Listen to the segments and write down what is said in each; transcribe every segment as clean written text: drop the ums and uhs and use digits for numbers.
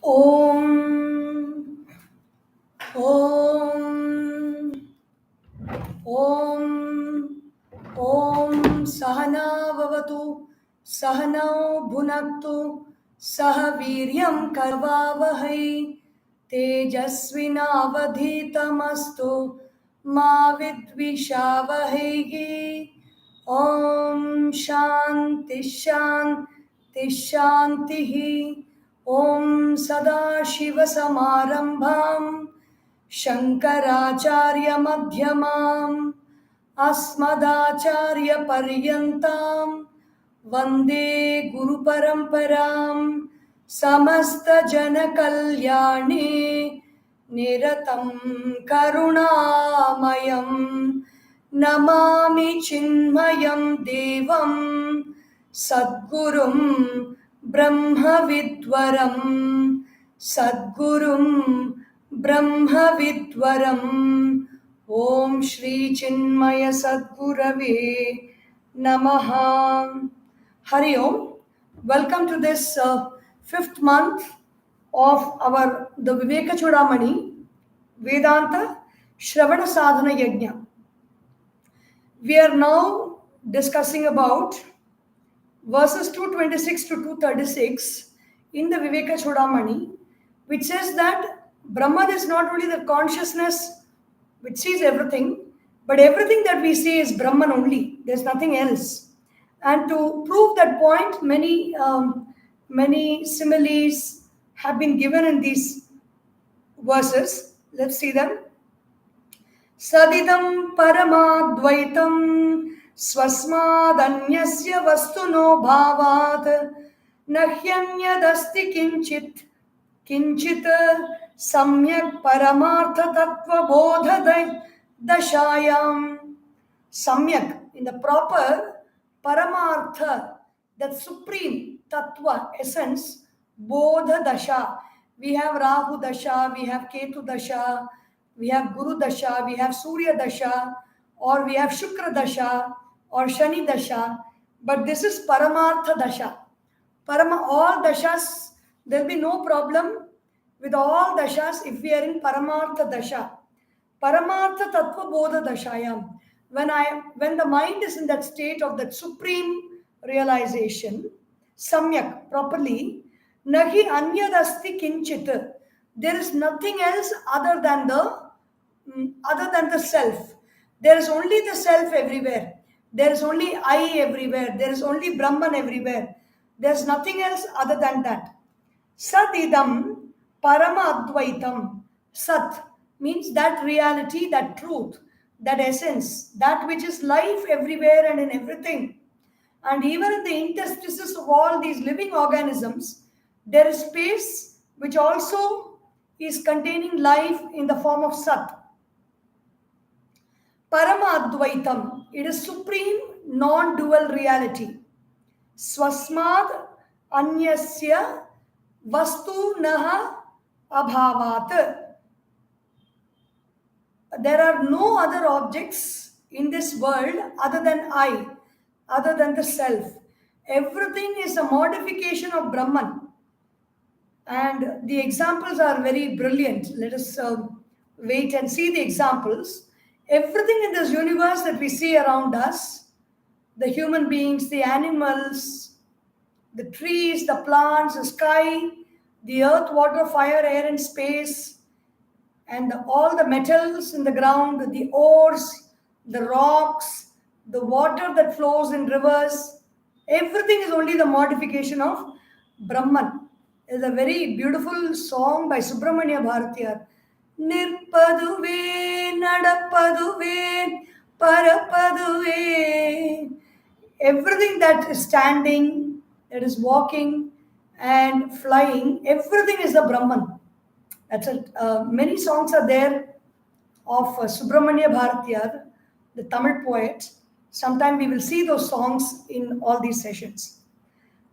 Om Om Om Om Sahana Vavatu Sahanau Bhunaktu Sahaviryam Karvavahai Tejasvinavadhitamastu Ma Vidvishavahai. Om Shanti Shanti Shanti. Om Sadashiva Samarambham Shankaracharya Madhyamam Asmadacharya Paryantam Vande Guru Paramparam Samasta Jana Kalyane Niratam Karunamayam Namami Chinmayam Devam Sadgurum Brahmavidwaram Sadgurum Brahmavidwaram. Om Shri Chinmaya Sadgurave Namaha. Hari Om. Welcome to this fifth month of the Vivekachoodamani Vedanta Shravana Sadhana Yagna. We are now discussing about verses 226 to 236 in the Vivekachoodamani, which says that Brahman is not only the consciousness which sees everything, but everything that we see is Brahman only. There's nothing else. And to prove that point, many similes have been given in these verses. Let's see them. Sadidam paramadvaitam swasmadanyasya vastuno bhavat nahyanyadasti kinchit samyak paramartha tattva bodha dashayam. Samyak, in the proper paramartha, that supreme tattva, essence, bodha dasha. We have Rahu dasha, we have Ketu dasha, we have Guru dasha, we have Surya dasha, or we have Shukra dasha, or Shani dasha. But this is paramartha dasha. All dashas, there will be no problem with all dashas if we are in paramartha dasha. Paramartha tattva bodha dashayam. When the mind is in that state of that supreme realization, samyak, properly, nahi anyadasti kinchit. There is nothing else other than the self. There is only the self everywhere. There is only I everywhere. There is only Brahman everywhere. There is nothing else other than that. Sadidam parama advaitam. Sat means that reality, that truth, that essence, that which is life everywhere and in everything. And even in the interstices of all these living organisms, there is space which also is containing life in the form of Sat. Parama Advaitam, it is supreme non-dual reality. Swasmad Anyasya Vastu Naha Abhavat. There are no other objects in this world other than I, other than the self. Everything is a modification of Brahman. And the examples are very brilliant. Let us wait and see the examples. Everything in this universe that we see around us, the human beings, the animals, the trees, the plants, the sky, the earth, water, fire, air, and space, and all the metals in the ground, the ores, the rocks, the water that flows in rivers, everything is only the modification of Brahman. There's a very beautiful song by Subramanya Bharatiyar. Nirpaduve, nadapaduve, parapaduve. Everything that is standing, that is walking and flying, everything is the Brahman. That's many songs are there of Subramanya Bharatiyar, the Tamil poet. Sometime we will see those songs in all these sessions.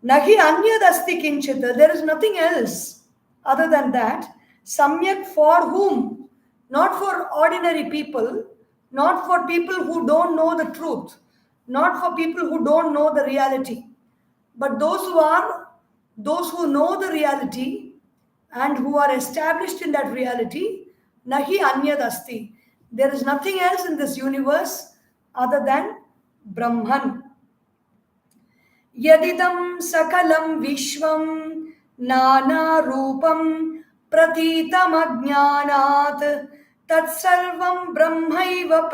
Nahi anyadasti kinchit. There is nothing else other than that. Samyak, for whom? Not for ordinary people, not for people who don't know the truth, not for people who don't know the reality, but those who know the reality, and who are established in that reality. Nahi anyad asti. There is nothing else in this universe other than Brahman. Yadidam sakalam vishwam nana rupam pratitam ajnanat tatsarvam brahmaiva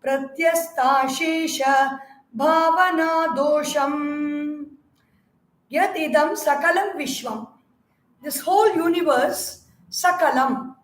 pratyastashesha bhavana dosham. Yat idam sakalam vishwam. This whole universe, sakalam,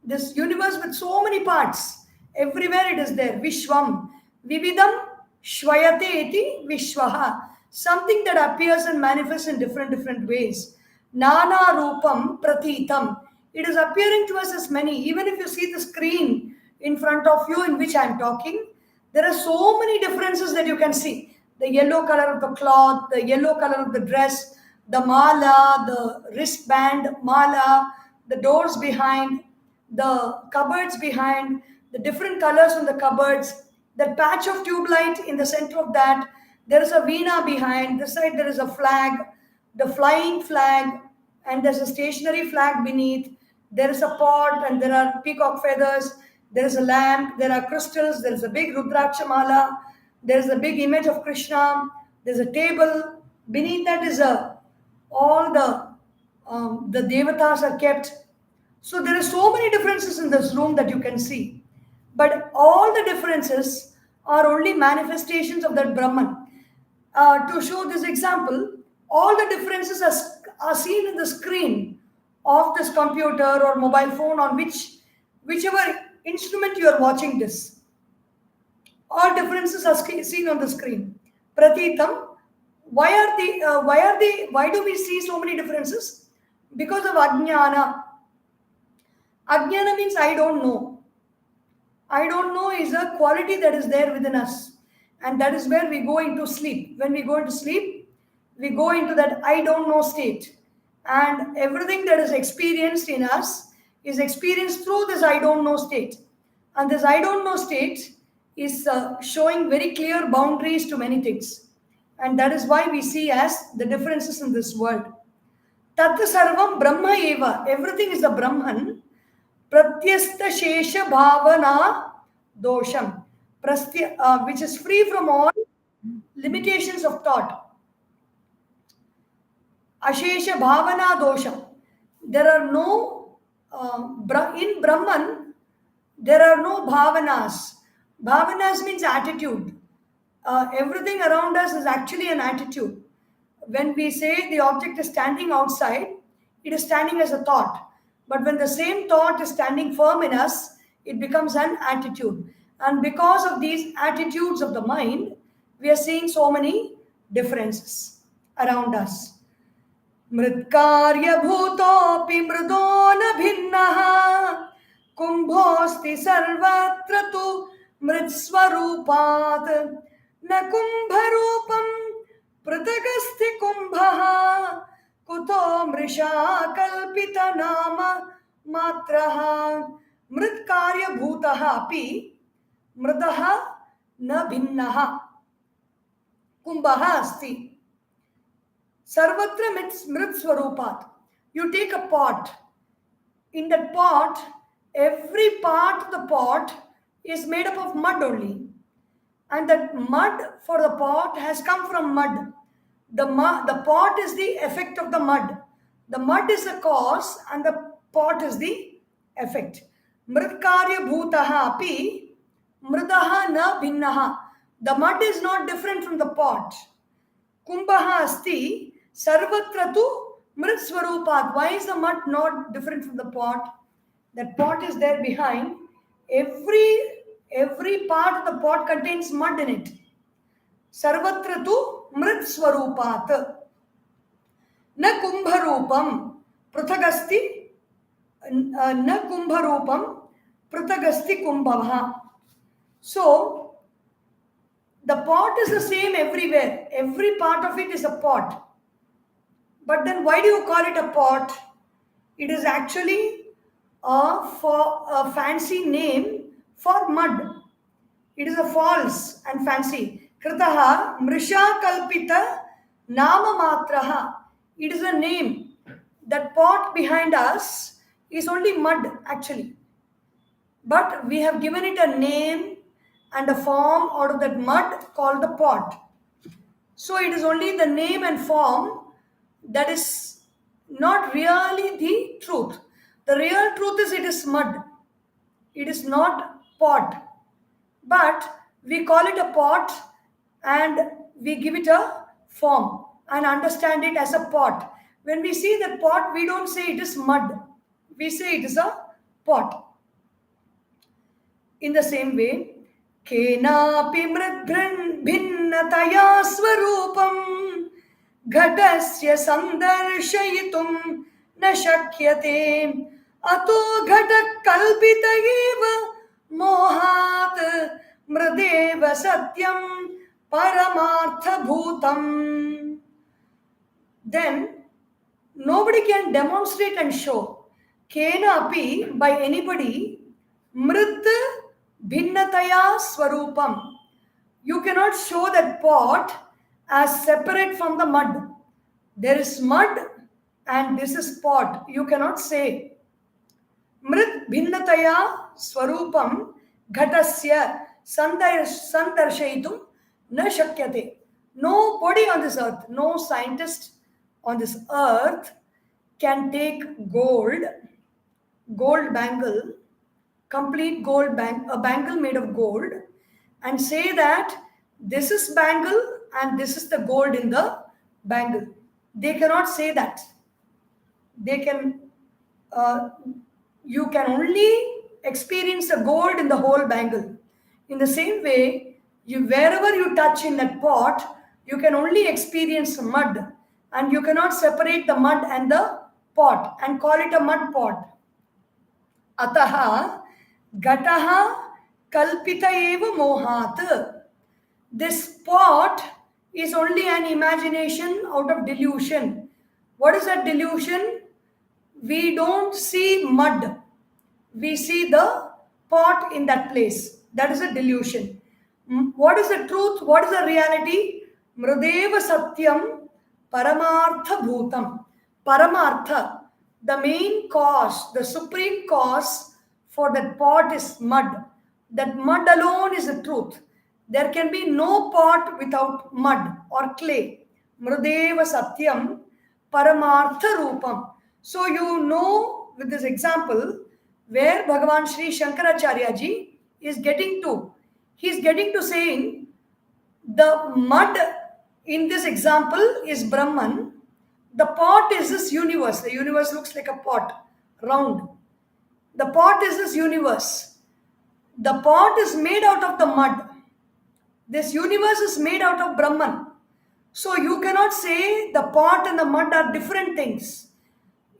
this universe with so many parts, everywhere it is there. Vishwam, vividam, shvayate iti vishwaha. Something that appears and manifests in different ways. Nana rupam pratitam. It is appearing to us as many. Even if you see the screen in front of you in which I am talking, there are so many differences that you can see. The yellow color of the cloth, the yellow color of the dress, the mala, the wristband mala, the doors behind, the cupboards behind, the different colors on the cupboards, that patch of tube light in the center of that, there is a veena behind, this side there is a flag, the flying flag, and there's a stationary flag beneath, there is a pot and there are peacock feathers, there is a lamp, there are crystals, there is a big Rudraksha mala, there is a big image of Krishna, there's a table, beneath that is all the devatas are kept. So there are so many differences in this room that you can see. But all the differences are only manifestations of that Brahman. To show this example, all the differences are seen in the screen of this computer or mobile phone on whichever instrument you are watching this. All differences are seen on the screen. Pratitam, why do we see so many differences? Because of Ajnana. Ajnana means I don't know. I don't know is a quality that is there within us. And that is where we go into sleep. When we go into sleep, we go into that I don't know state. And everything that is experienced in us is experienced through this I don't know state. And this I don't know state is showing very clear boundaries to many things. And that is why we see as the differences in this world. Tat sarvam brahma eva. Everything is the Brahman. Pratyasta shesha bhavana dosham. Which is free from all limitations of thought. Ashesha bhavana dosham. There are no, in Brahman, there are no bhavanas. Bhavanas means attitude. Everything around us is actually an attitude. When we say the object is standing outside, it is standing as a thought. But when the same thought is standing firm in us, it becomes an attitude. And because of these attitudes of the mind, we are seeing so many differences around us. Mritkarya bhutopi mridona bhinnaha kumbhosti sarvatra tu mritsvarupat na kumbharupam pratagasti kumbhaha kuto mrisha kalpita nama matraha mritkarya bhutaha api mridaha na bhinnaha kumbhaha asti. Sarvatra mrit swarupat. You take a pot. In that pot, every part of the pot is made up of mud only. And that mud for the pot has come from mud. The pot is the effect of the mud. The mud is the cause and the pot is the effect. Mritkarya bhutaha api mridaha na bhinnaha. The mud is not different from the pot. Kumbhaha asti sarvatra tu mrit swarupat. Why is the mud not different from the pot? That pot is there behind. Every part of the pot contains mud in it. Sarvatra tu mrit swarupat. Na kumbharupam pruthagasti na kumbharupam pruthagasti kumbhavaha. So, the pot is the same everywhere. Every part of it is a pot. But then why do you call it a pot? It is actually a fancy name for mud. It is a false and fancy. Kritaha mrisha kalpita nama matraha. It is a name. That pot behind us is only mud actually. But we have given it a name and a form out of that mud called the pot. So it is only the name and form that is not really the truth. The real truth is it is mud. It is not pot. But we call it a pot and we give it a form and understand it as a pot. When we see that pot, we don't say it is mud. We say it is a pot. In the same way, Kenapi mridbhin bhinnataya swarupam ghatasya sandarshayitum na shakyate ato ghata kalpita eva mohat mrideva satyam paramartha bhutam. Then nobody can demonstrate and show Kenapi by anybody mrid bhinnataya swarupam. You cannot show that pot as separate from the mud. There is mud and this is pot. You cannot say. Mrid bhinnataya swarupam ghatasya sandarshaitum na shakyate. Nobody on this earth, no scientist on this earth can take gold bangle, complete gold a bangle made of gold, and say that this is bangle and this is the gold in the bangle. They cannot say that. They can, you can only experience the gold in the whole bangle. In the same way, wherever you touch in that pot, you can only experience mud, and you cannot separate the mud and the pot and call it a mud pot. Ataha gataha kalpita eva mohat. This pot is only an imagination out of delusion. What is that delusion? We don't see mud. We see the pot in that place. That is a delusion. What is the truth? What is the reality? Mrideva satyam paramartha bhutam. Paramartha, the main cause, the supreme cause for that pot is mud. That mud alone is the truth. There can be no pot without mud or clay. Mrideva satyam paramartha rupam. So you know with this example where Bhagavan Sri Shankaracharya ji is getting to. He is getting to saying the mud in this example is Brahman. The pot is this universe. The universe looks like a pot, round. The pot is this universe. The pot is made out of the mud. This universe is made out of Brahman. So you cannot say the pot and the mud are different things.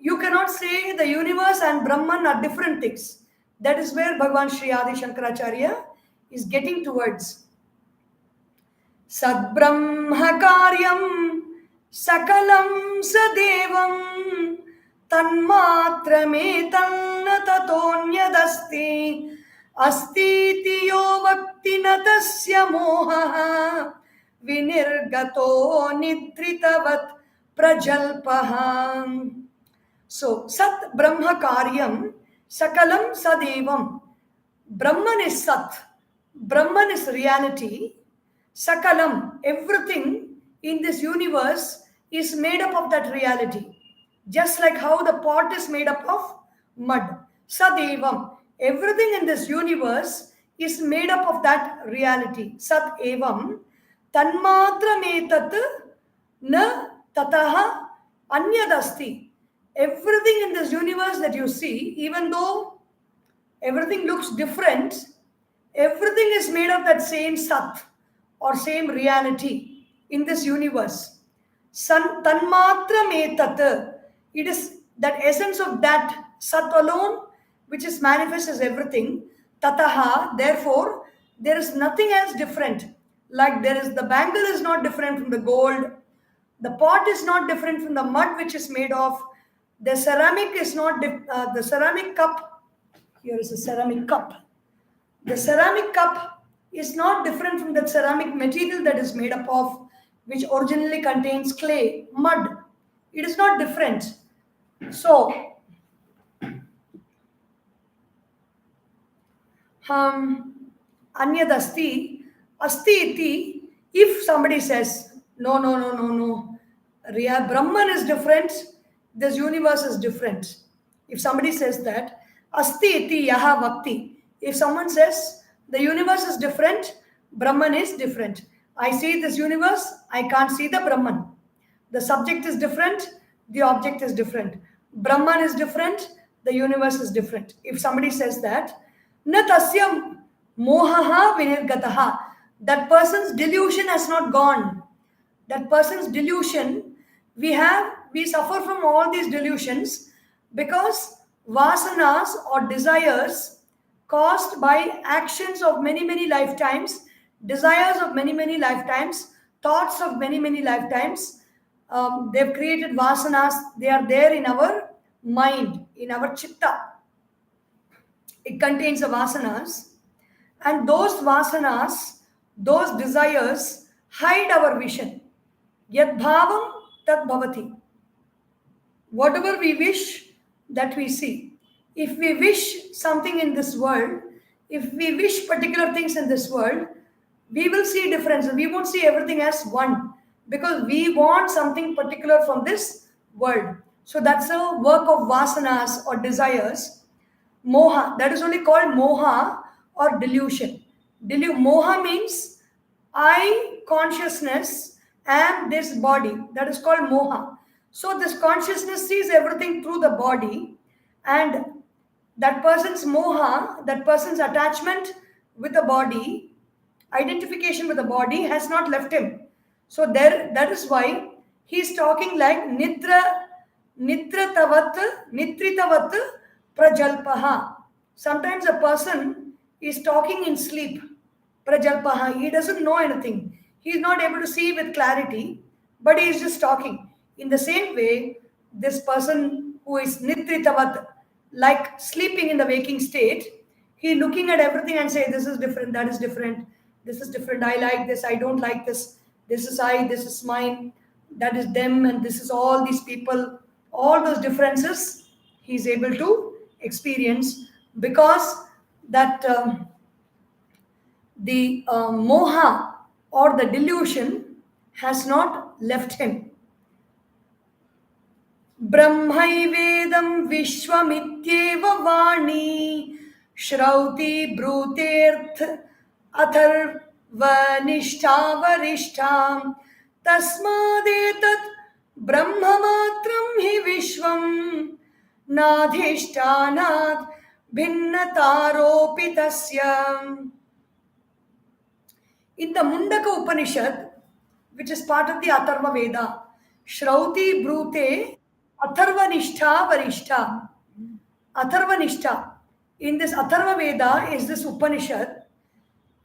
You cannot say the universe and Brahman are different things. That is where Bhagavan Sri Adisankaracharya is getting towards. Sadbrahmakaryam sakalam sadevam tanmatrametanna tatonyadasti astiti yo vaktina tasya moha vinirgato nidritavat prajalpaha. So, Sat Brahma Karyam Sakalam Sadevam. Brahman is Sat. Brahman is reality. Sakalam, everything in this universe is made up of that reality. Just like how the pot is made up of mud. Sadevam, everything in this universe is made up of that reality. Sat evam tanmatra metat na tataha anyadasti. Everything in this universe that you see, even though everything looks different, everything is made of that same Sat or same reality in this universe. Tanmatra metat. It is that essence of that Sat alone which is manifest as everything. Tataha, therefore, there is nothing else different. Like there is the bangle is not different from the gold. The pot is not different from the mud which is made of. The ceramic is not, the ceramic cup, here is a ceramic cup. The ceramic cup is not different from the ceramic material that is made up of, which originally contains clay, mud. It is not different. So, Anyad asti iti, if somebody says, no, no, no, no, no, Brahman is different, this universe is different. If somebody says that, asti iti yaha bhakti, if someone says, the universe is different, Brahman is different. I see this universe, I can't see the Brahman. The subject is different, the object is different. Brahman is different, the universe is different. If somebody says that, na tasya mohaha vinirgataha, that person's delusion has not gone. That person's delusion, we suffer from all these delusions because vasanas or desires caused by actions of many, many lifetimes, desires of many, many lifetimes, thoughts of many, many lifetimes. They've created vasanas, they are there in our mind, in our chitta. It contains the vasanas, and those vasanas, those desires hide our vision. Yad bhavam tad bhavati. Whatever we wish, that we see. If we wish something in this world, if we wish particular things in this world, we will see difference. We won't see everything as one because we want something particular from this world. So that's a work of vasanas or desires. Moha, that is only called moha or delusion. Moha means I consciousness am this body. That is called moha. So this consciousness sees everything through the body, and that person's moha, that person's attachment with the body, identification with the body has not left him. So that is why he's talking like nitritavat prajalpaha. Sometimes a person is talking in sleep. Prajalpaha. He doesn't know anything. He is not able to see with clarity, but he is just talking. In the same way, this person who is nitritavat, like sleeping in the waking state, he looking at everything and say, this is different, that is different, this is different, I like this, I don't like this, this is I, this is mine, that is them, and this is all these people. All those differences he is able to experience because that the moha or the delusion has not left him. Brahmaivedam vishwamityeva vani shrauti bruterth atharvanishtavarishtam tasmadetat brahmamatram hi vishwam nadhishtanat bhinnataropitasya. In the Mundaka Upanishad, which is part of the Atharva Veda, Shrauti Brute Atharvanishta Varishta. Atharvanishta. In this Atharva Veda is this Upanishad,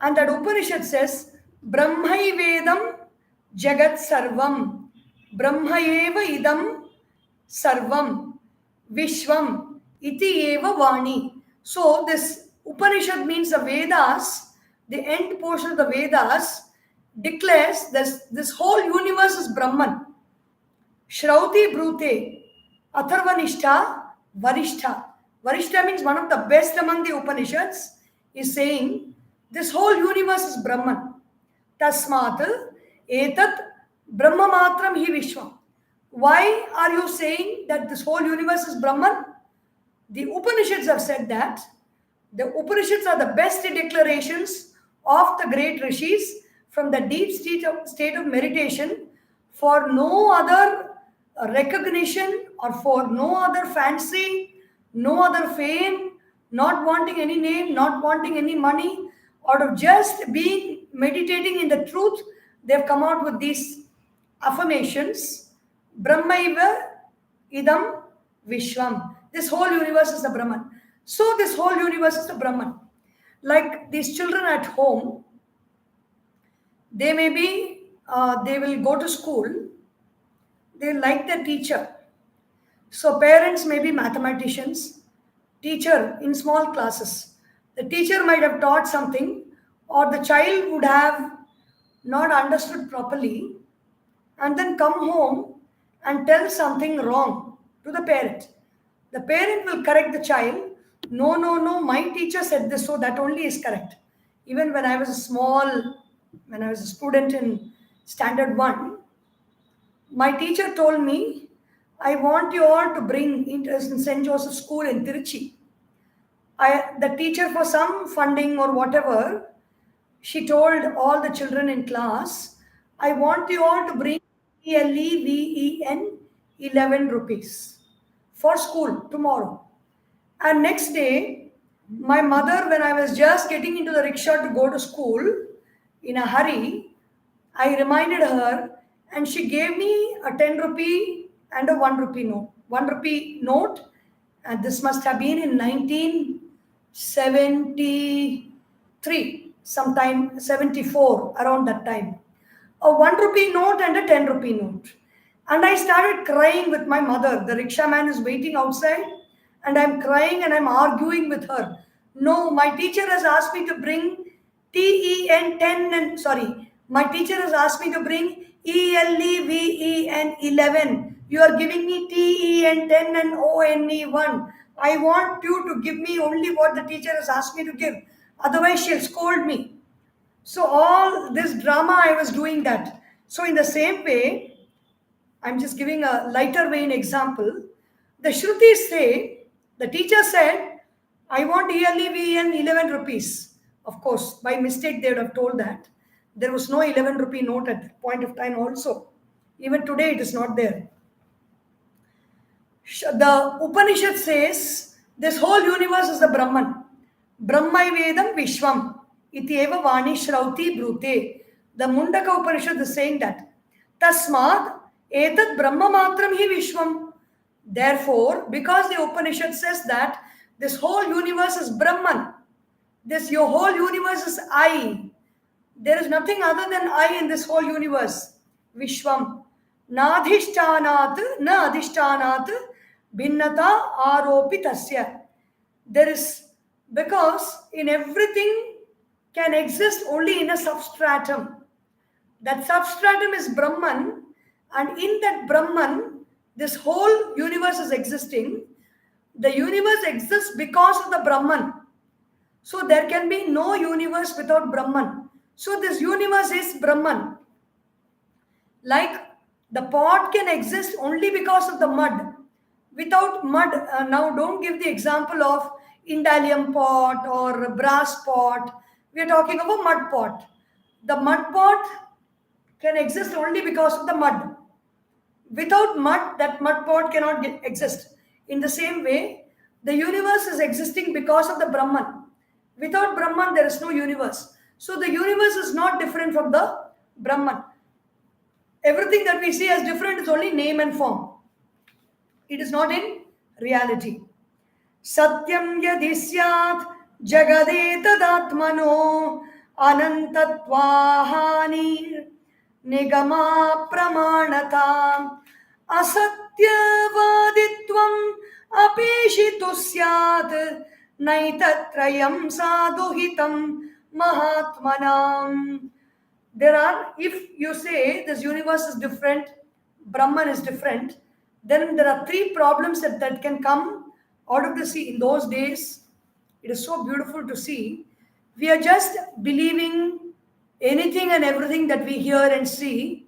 and that Upanishad says, Brahmai Vedam Jagat Sarvam. Brahmayeva idam sarvam. Vishwam iti eva vani. So this Upanishad means the Vedas, the end portion of the Vedas declares this whole universe is Brahman. Shrauti Brute, Atharvanishta, Varishta. Varishta means one of the best among the Upanishads is saying this whole universe is Brahman. Tasmat etat Brahmamatram hi Vishwam. Why are you saying that this whole universe is Brahman? The Upanishads have said that. The Upanishads are the best declarations of the great rishis from the deep state of meditation for no other recognition or for no other fancy, no other fame, not wanting any name, not wanting any money, out of just being meditating in the truth. They've come out with these affirmations. Brahmaiva idam vishwam. This whole universe is the Brahman. So this whole universe is the Brahman. Like these children at home, they may be, they will go to school, they like their teacher. So parents may be mathematicians, teacher in small classes. The teacher might have taught something, or the child would have not understood properly, and then come home and tell something wrong to the parent. The parent will correct the child. No, no, no, my teacher said this, so that only is correct. Even when I was a student in standard 1, my teacher told me, I want you all to bring into St. Joseph School in Tiruchi. The teacher, for some funding or whatever, she told all the children in class, I want you all to bring ELEVEN 11 rupees for school tomorrow. And next day, my mother, when I was just getting into the rickshaw to go to school in a hurry, I reminded her and she gave me a 10 rupee and a 1 rupee note. 1 rupee note, and this must have been in 1973, sometime 74, around that time. A 1 rupee note and a 10 rupee note. And I started crying with my mother. The rickshaw man is waiting outside, and I'm crying and I'm arguing with her. No, my teacher has asked me to bring TEN 10 and sorry, my teacher has asked me to bring ELEVEN 11. You are giving me TEN 10 and ONE 1. I want you to give me only what the teacher has asked me to give. Otherwise, she'll scold me. So all this drama, I was doing that. So in the same way, I'm just giving a lighter vein example. The Shrutis say, the teacher said, I want ELEVEN 11 rupees. Of course, by mistake they would have told that. There was no 11 rupee note at that point of time also. Even today it is not there. The Upanishad says, this whole universe is the Brahman. Brahmai Vedam Vishwam. Iti eva Vani Shrauti Brute. The Mundaka Upanishad is saying that. Tasmad etat Brahma Matram hi Vishwam. Therefore, because the Upanishad says that this whole universe is Brahman, your whole universe is I. There is nothing other than I in this whole universe. Vishwam. Nadhishtanat na adhishtanat bhinnata aropitasya. There is, because in everything can exist only in a substratum. That substratum is Brahman, and in that Brahman, this whole universe is existing. The universe exists because of the Brahman. So there can be no universe without Brahman. So this universe is Brahman. Like the pot can exist only because of the mud. Without mud, now don't give the example of indalium pot or brass pot. We are talking of a mud pot. The mud pot can exist only because of the mud. Without mud, that mud pot cannot exist. In the same way, the universe is existing because of the Brahman. Without Brahman, there is no universe. So the universe is not different from the Brahman. Everything that we see as different is only name and form. It is not in reality. Satyam yadi syat jagadetatmano anantatvahani nigama pramanata asatyavaditvam apeshitu syat naitatrayam sadhuhitam mahatmanam. There are, if you say this universe is different, Brahman is different, then there are three problems that can come out of the sea. In those days, it is so beautiful to see. We are just believing anything and everything that we hear and see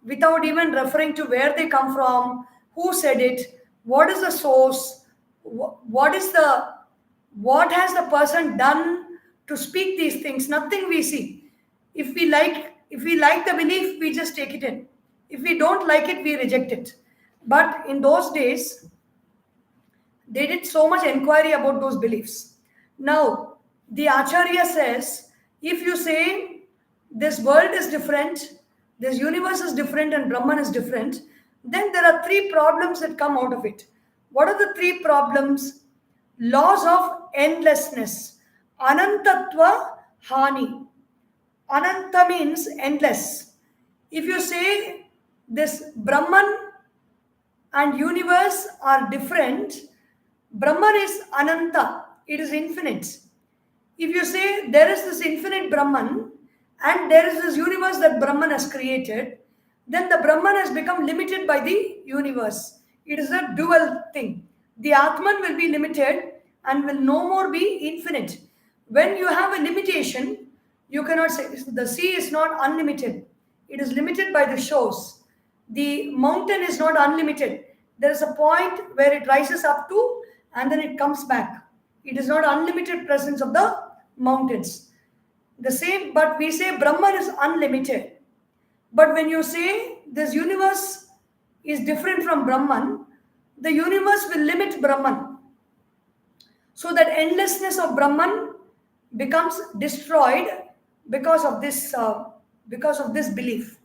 without even referring to where they come from, who said it, what is the source, what has the person done to speak these things. Nothing we see. If we like the belief, we just take it in. If we don't like it, we reject it. But in those days, they did so much inquiry about those beliefs. Now, the Acharya says, if you say this world is different, this universe is different, and Brahman is different, then there are three problems that come out of it. What are the three problems? Laws of endlessness. Anantatva hani. Ananta means endless. If you say this Brahman and universe are different, Brahman is Ananta, it is infinite. If you say there is this infinite Brahman and there is this universe that Brahman has created, then the Brahman has become limited by the universe. It is a dual thing. The Atman will be limited and will no more be infinite. When you have a limitation, you cannot say the sea is not unlimited. It is limited by the shores. The mountain is not unlimited. There is a point where it rises up to and then it comes back. It is not unlimited presence of the mountains. The same, but we say Brahman is unlimited. But when you say this universe is different from Brahman, the universe will limit Brahman. So that endlessness of Brahman becomes destroyed because of this belief.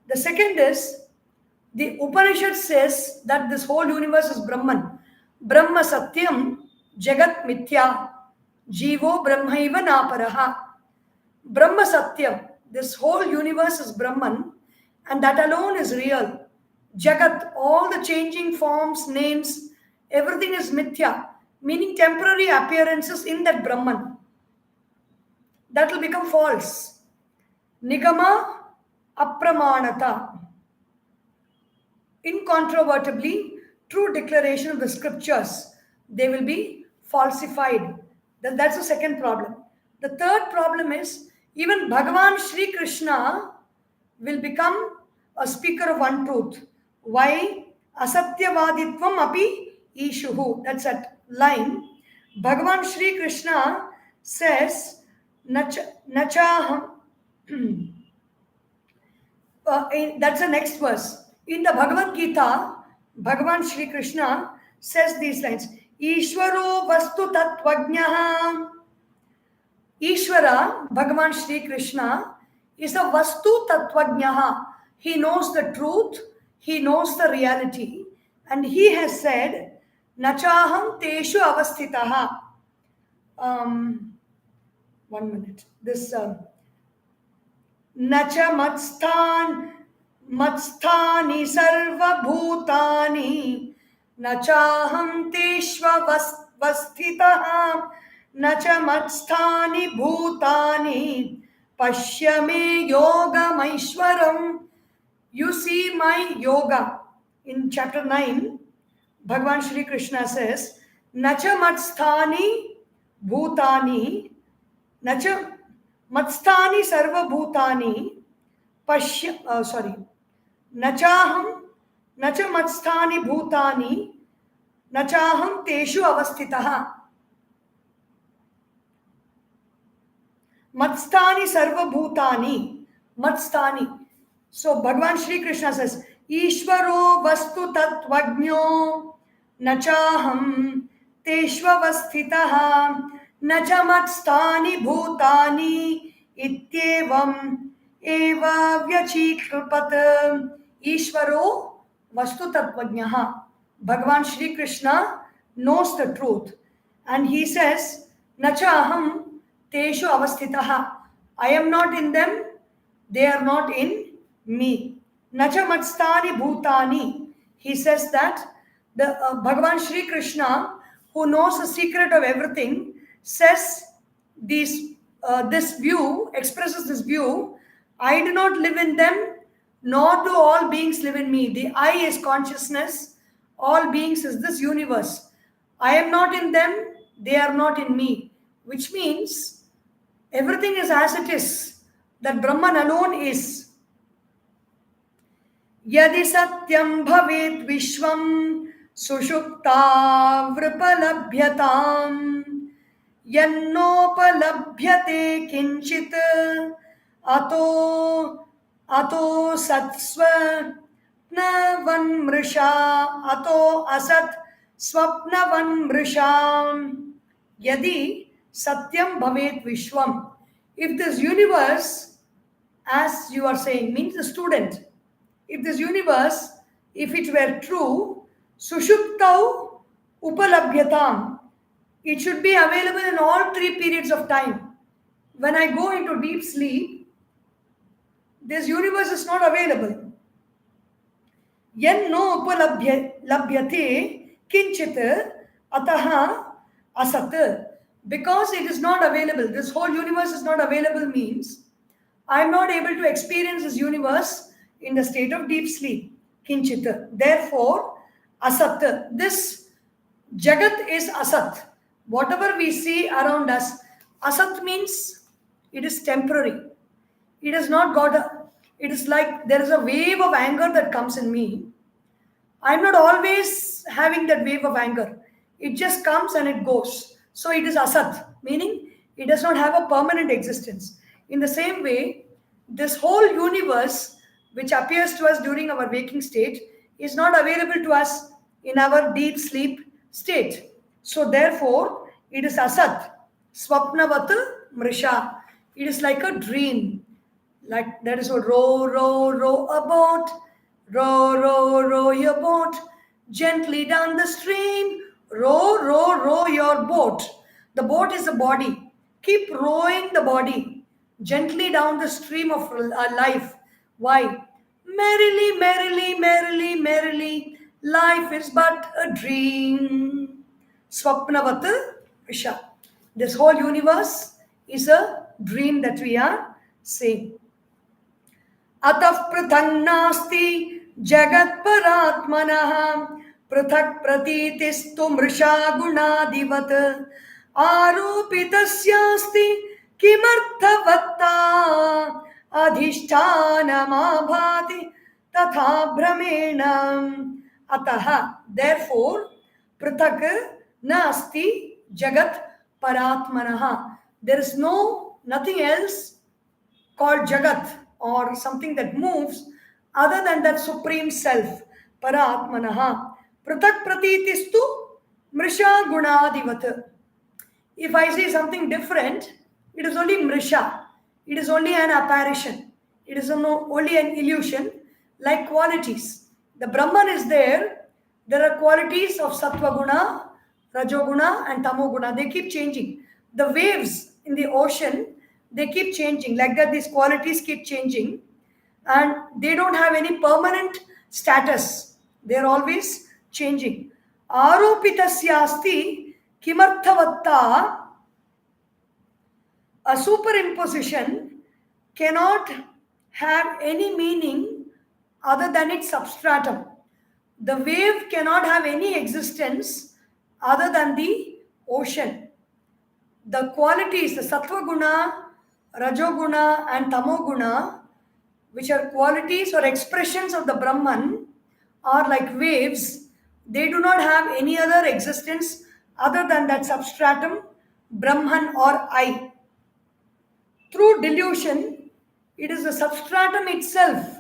The second is the Upanishad says that this whole universe is Brahman. Brahma Satyam Jagat Mithya Jivo Brahmaiva Naparaha. Brahma Satyam, this whole universe is Brahman, and that alone is real. Jagat, all the changing forms, names, everything is Mithya, meaning temporary appearances in that Brahman. That will become false. Nigama Apramanata. Incontrovertibly, true declaration of the scriptures, they will be falsified. That's the second problem. The third problem is even Bhagavan Sri Krishna will become a speaker of untruth. Why? Asatyavaditvam api ishuhu. That's that line. Bhagavan Sri Krishna says, Nachaham. That's the next verse. In the Bhagavad Gita, Bhagavan Sri Krishna says these lines. Ishvaro vastu tatvajnaha. Ishvara, Bhagavan Sri Krishna, is a vastu tatvajnaha. He knows the truth, he knows the reality, and he has said, Nachaham teshu avasthitaha. 1 minute. This Nacha matsthani sarva bhutani nachaham teshva vasthitaha nacha matsthani bhutani pashyame yogamaishwaram. You see my yoga. In chapter 9, Bhagavan Sri Krishna says, Nacha matsthani bhutani nacha matsthani sarva bhutani nachaham nacha matsthani bhutani nachaham teshu avasthitaha. Matsthani sarva bhutani. Matsthani. So Bhagavan Sri Krishna says, Ishvaro vastu tatvajnyo nachaham teshvavasthitaha nacha matsthani bhutani ityevam eva vyachikrupat. Ishvaro vastu tatvajnaha. Bhagavan Sri Krishna knows the truth. And he says, Nachaham teshu avasthitaha. I am not in them, they are not in me. Nacha matstani bhutani. He says that the Bhagavan Sri Krishna, who knows the secret of everything, says this view, expresses this view, I do not live in them, nor do all beings live in me. The I is consciousness, all beings is this universe. I am not in them, they are not in me. Which means everything is as it is. That Brahman alone is. Yadi satyam bhavet vishvam sushupta vripalabhyatam yannopalabhyate kinchit ato satsva vanmrisha ato asat swapnavan mrisham. Yadi satyam bhavet vishwam. If this universe, as you are saying, means the student, if this universe, if it were true, sushuptau upalabhyatam, it should be available in all 3 periods of time. When I go into deep sleep, this universe is not available. Yen no upalabhyate kinchit ataha asat. Because it is not available, this whole universe is not available means I am not able to experience this universe in the state of deep sleep. Kinchit. Therefore, asat. This Jagat is asat. Whatever we see around us, asat means it is temporary. It has not got a, it is like there is a wave of anger that comes in me. I'm not always having that wave of anger. It just comes and it goes. So it is asat, meaning it does not have a permanent existence. In the same way, this whole universe, which appears to us during our waking state, is not available to us in our deep sleep state. So therefore, it is asat, swapnavat mrisha. It is like a dream. Like that is what row, row, row a boat. Row, row, row your boat gently down the stream. Row, row, row your boat. The boat is the body. Keep rowing the body gently down the stream of life. Why? Merrily, merrily, merrily, merrily, life is but a dream. Swapnavat Visha. This whole universe is a dream that we are saying. अतः पृथक् नास्ति जगत्परात्मनः पृथक् प्रतीतिस्तु मृषा गुणादिवत् आरोपितस्यास्ति किमर्थवत्ता अधिष्ठानमाभाति तथा भ्रमेण अतः therefore पृथक् नास्ति जगत् परात्मनः there is nothing else called Jagat or something that moves other than that supreme self, Paratmanaha. Pratak pratitistu mrisha gunadivat. If I say something different, it is only mrisha. It is only an apparition. It is only an illusion, like qualities. The Brahman is there. There are qualities of Sattva guna, Rajoguna and Tamoguna. They keep changing. The waves in the ocean, they keep changing. Like that, these qualities keep changing. And they don't have any permanent status. They are always changing. Aropitasya kimarthavatta. A superimposition cannot have any meaning other than its substratum. The wave cannot have any existence other than the ocean. The qualities, the Sattva guna, Rajoguna and Tamoguna, which are qualities or expressions of the Brahman, are like waves. They do not have any other existence other than that substratum, Brahman or I. Through delusion, it is the substratum itself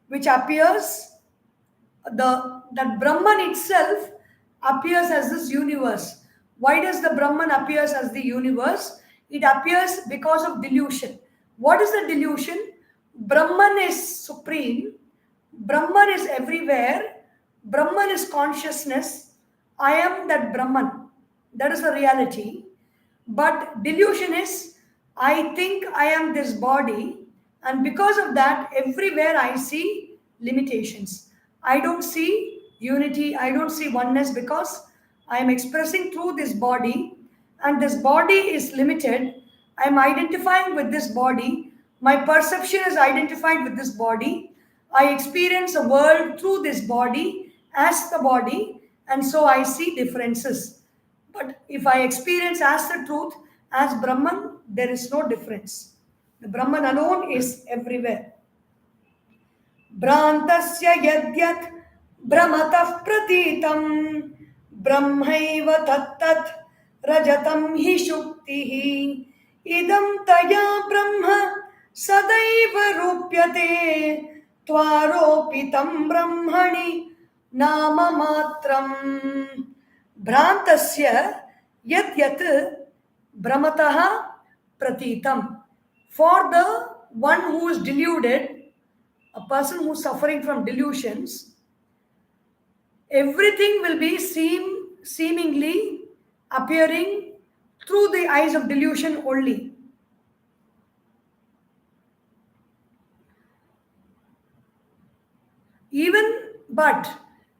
which appears, that Brahman itself appears as this universe. Why does the Brahman appears as the universe? It appears because of delusion. What is the delusion? Brahman is supreme. Brahman is everywhere. Brahman is consciousness. I am that Brahman. That is the reality. But delusion is, I think I am this body, and because of that, everywhere I see limitations. I don't see unity, I don't see oneness, because I am expressing through this body, and this body is limited. I am identifying with this body. My perception is identified with this body. I experience a world through this body as the body, and so I see differences. But if I experience as the truth, as Brahman, there is no difference. The Brahman alone is everywhere. Bhrantasya yadyat brahmatah pratitam brahmaiva tattat rajatam hi shuktihi idam taya brahma sadaiva rupyate tvaropitam brahmani nama matram. Bhrantasya yadyat brahmatah pratitam. For the one who is deluded, a person who is suffering from delusions, everything will be seemingly appearing through the eyes of delusion only. But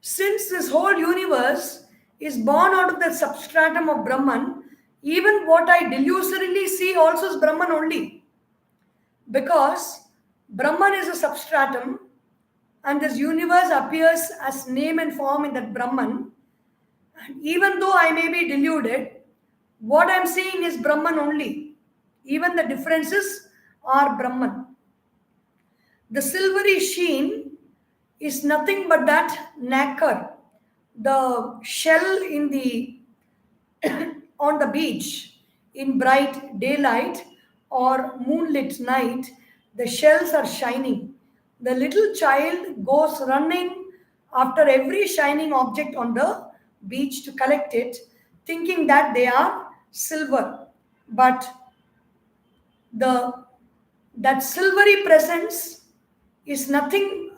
since this whole universe is born out of the substratum of Brahman, even what I delusorily see also is Brahman only. Because Brahman is a substratum, And this universe appears as name and form in that Brahman. And even though I may be deluded, what I'm seeing is Brahman only. Even the differences are Brahman. The silvery sheen is nothing but that nacre, the shell in the on the beach in bright daylight or moonlit night. The shells are shining. The little child goes running after every shining object on the beach to collect it, thinking that they are silver. But the that silvery presence is nothing.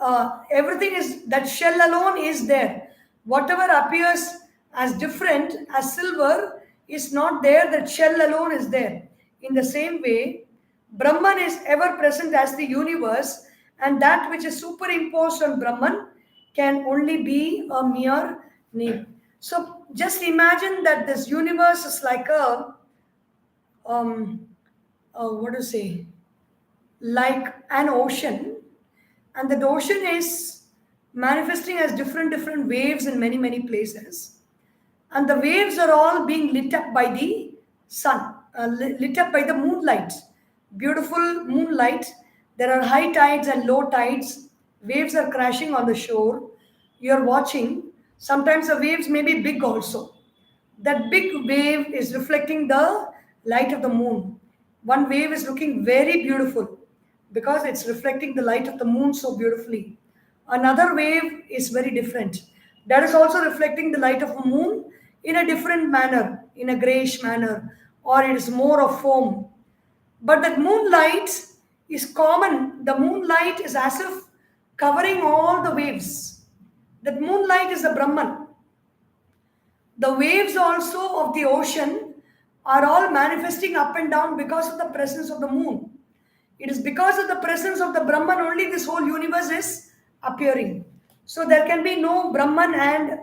Everything is that shell alone is there. Whatever appears as different as silver is not there. That shell alone is there. In the same way, Brahman is ever present as the universe, and that which is superimposed on Brahman can only be a mere name. So just imagine that this universe is like a what to say, like an ocean, and that ocean is manifesting as different waves in many places, and the waves are all being lit up by the sun, lit up by the moonlight, beautiful moonlight. There are high tides and low tides. Waves are crashing on the shore. You're watching. Sometimes the waves may be big also. That big wave is reflecting the light of the moon. One wave is looking very beautiful because it's reflecting the light of the moon so beautifully. Another wave is very different. That is also reflecting the light of the moon in a different manner, in a grayish manner, or it is more of foam. But that moonlight is common. The moonlight is as if covering all the waves. That moonlight is the Brahman. The waves also of the ocean are all manifesting up and down because of the presence of the moon. It is because of the presence of the Brahman only this whole universe is appearing. So there can be no Brahman and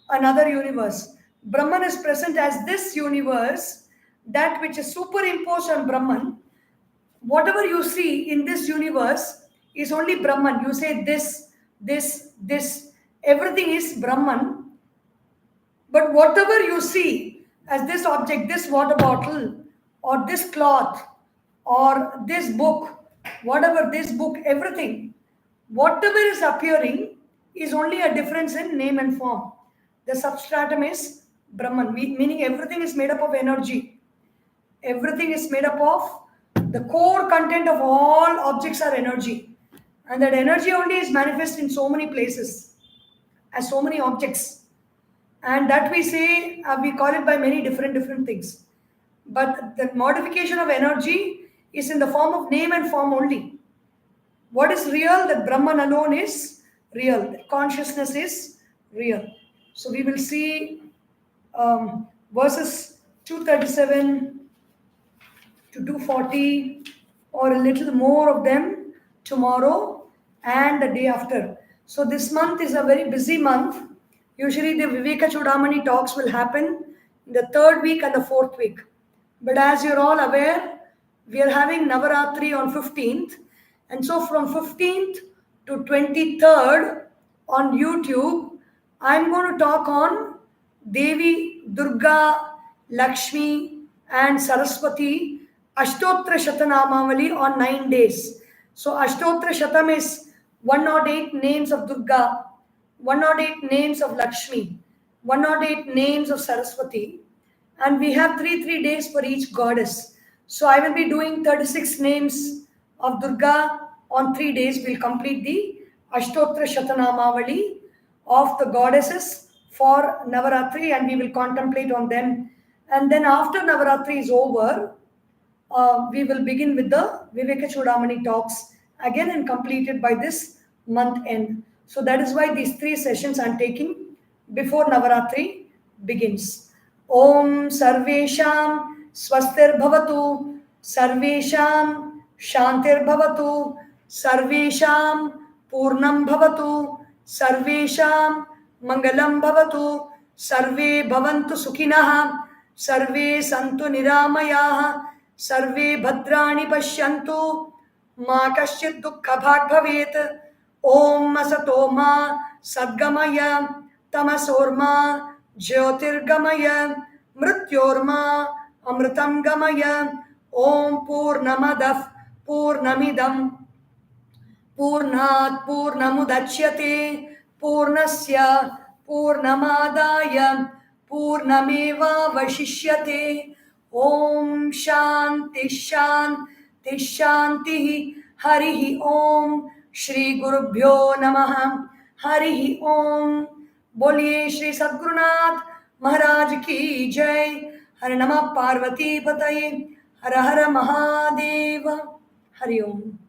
another universe. Brahman is present as this universe, that which is superimposed on Brahman. Whatever you see in this universe is only Brahman. You say this, everything is Brahman. But whatever you see as this object, this water bottle, or this cloth, or this book, whatever this book, everything, whatever is appearing is only a difference in name and form. The substratum is Brahman, meaning everything is made up of energy. Everything is made up of the core content of all objects are energy. And that energy only is manifest in so many places as so many objects. And that we say, we call it by many different things. But the modification of energy is in the form of name and form only. What is real? That Brahman alone is real. That consciousness is real. So we will see verses 237 to 240 or a little more of them tomorrow and the day after. So this month is a very busy month. Usually the Vivekachoodamani talks will happen in the 3rd week and the 4th week. But as you're all aware, we are having Navaratri on 15th. And so from 15th to 23rd on YouTube, I'm going to talk on Devi, Durga, Lakshmi and Saraswati Ashtotra Shatanamavali on 9 days. So Ashtotra Shatam is 108 names of Durga, 108 names of Lakshmi, 108 names of Saraswati, and we have 3 days for each goddess. So I will be doing 36 names of Durga on 3 days. We'll complete the Ashtotra Shatanamavali of the goddesses for Navaratri, and we will contemplate on them. And then after Navaratri is over, we will begin with the Vivekachoodamani talks again and complete it by this month end. So that is why these 3 sessions I am taking before Navaratri begins. Om Sarvesham Swastir Bhavatu, Sarvesham Shantir Bhavatu, Sarvesham Purnam Bhavatu, Sarvesham Mangalam Bhavatu, Sarve Bhavantu Sukhinaha, Sarve Santu Niramayaha, Sarve Bhadrani Pashyantu, Ma Kaschit Dukkha Bhag Bhavet. Om Asatoma Sadgamaya Tamasorma Jyotirgamaya Mrityorma Amritam Gamaya. Om Purnamadav Purnamidam Purnat Purnamudachyate Purnasya Purnamadaya Purnameva Vashishyate. Om Shanti Shanti Shanti. Harihi Om. Shri Gurubhyo Namaha. Harihi Om. बोलिए श्री सद्गुरुनाथ महाराज की जय. हर नमः पार्वती पतये. हर हर महादेव. हरि ओम.